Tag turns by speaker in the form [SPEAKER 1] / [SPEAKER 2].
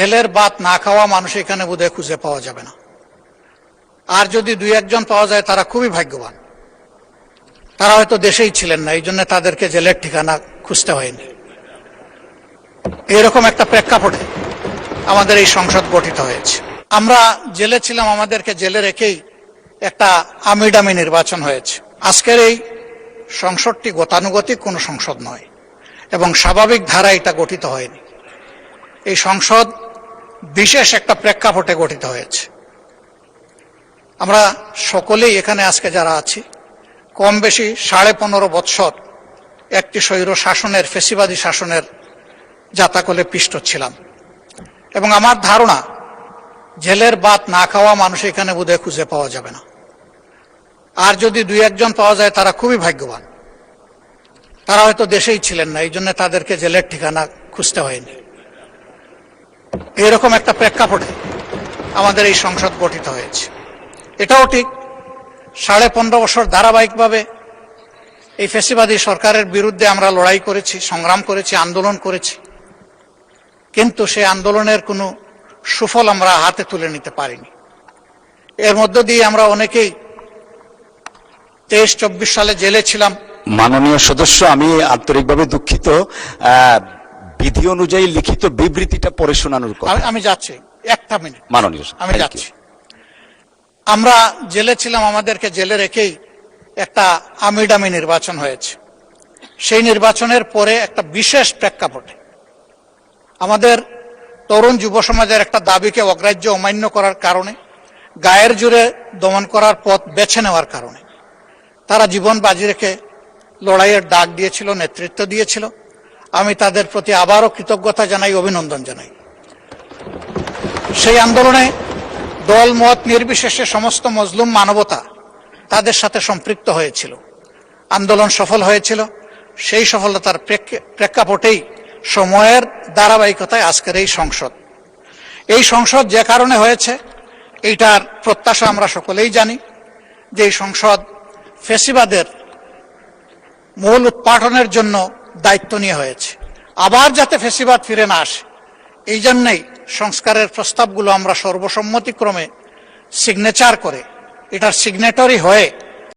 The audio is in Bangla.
[SPEAKER 1] জেলের ভাত না খাওয়া মানুষ এখানে বোধহয় খুঁজে পাওয়া যাবে না। আর যদি দুই একজন পাওয়া যায় তারা খুবই ভাগ্যবান। তারা হয়তো দেশেই ছিলেন না, এই জন্য তাদেরকে জেলের ঠিকানা খুঁজতে হয়নি। এরকম একটা প্রেক্ষাপটে আমাদের এই সংসদ গঠিত হয়েছে। আমরা জেলে ছিলাম, আমাদেরকে জেলে রেখেই একটা আমিডামি নির্বাচন হয়েছে। আজকের এই সংসদটি গতানুগতিক কোনো সংসদ নয় এবং স্বাভাবিক ধারায় এটা গঠিত হয়নি। এই সংসদ বিশেষ একটা প্রেক্ষাপটে গঠিত হয়েছে। আমরা সকলেই এখানে আজকে যারা আছি কম বেশি 15.5 বৎসর একটি স্বৈর শাসনের, ফেসিবাদী শাসনের জাতাকলে পিষ্ট ছিলাম এবং আমার ধারণা জেলের ভাত না খাওয়া মানুষ এখানে বোধহয় খুঁজে পাওয়া যাবে না। আর যদি দুই একজন পাওয়া যায় তারা খুবই ভাগ্যবান। তারা হয়তো দেশেই ছিলেন না, এই জন্য তাদেরকে জেলের ঠিকানা খুঁজতে হয়নি। এরকম একটা প্রেক্ষাপটে আমাদের এই সংসদ গঠিত হয়েছে। এটাও ঠিক 15.5 বছর ধারাবাহিকভাবে এই ফ্যাসিবাদী সরকারের বিরুদ্ধে আমরা লড়াই করেছি, সংগ্রাম করেছি, আন্দোলন করেছি, কিন্তু সেই আন্দোলনের কোনো সুফল আমরা হাতে তুলে নিতে পারিনি। এর মধ্য দিয়ে আমরা অনেকেই 23-24 সালে জেলে ছিলাম।
[SPEAKER 2] মাননীয় সদস্য, আমি আন্তরিকভাবে দুঃখিত, বিধি অনুযায়ী লিখিত বিবৃতিটা পড়ে শোনানোর কথা।
[SPEAKER 1] আমি যাচ্ছি, একটা মিনিট
[SPEAKER 2] মাননীয়,
[SPEAKER 1] আমি যাচ্ছি। আমরা জেলে ছিলাম, আমাদেরকে জেলে রেখেই একটা আমিডামি নির্বাচন হয়েছে। সেই নির্বাচনের পরে একটা বিশেষ প্রেক্ষাপটে আমাদের তরুণ যুব সমাজের একটা দাবিকে অগ্রাহ্য অমান্য করার কারণে, গায়ের জোরে দমন করার পথ বেছে নেওয়ার কারণে তারা জীবন বাজি রেখে লড়াইয়ের ডাক দিয়েছিল, নেতৃত্ব দিয়েছিল। আমি তাদের প্রতি আবারও কৃতজ্ঞতা জানাই, অভিনন্দন জানাই। সেই আন্দোলনে দল মত নির্বিশেষে সমস্ত মজলুম মানবতা তাদের সাথে সম্পৃক্ত হয়েছিল। আন্দোলন সফল হয়েছিল। সেই সফলতার প্রেক্ষাপটেই সময়ের ধারাবাহিকতায় আজকের এই সংসদ। এই সংসদ যে কারণে হয়েছে এইটার প্রত্যাশা আমরা সকলেই জানি, যে এই সংসদ ফ্যাসিবাদের মূল উৎপাটনের জন্য দায়িত্ব নিয়ে হয়েছে। আবার যাতে ফ্যাসিবাদ ফিরে না আসে এই জন্যই সংস্কারের প্রস্তাবগুলো আমরা সর্বসম্মতিক্রমে সিগনেচার করে, এটার সিগনেটরি হয়ে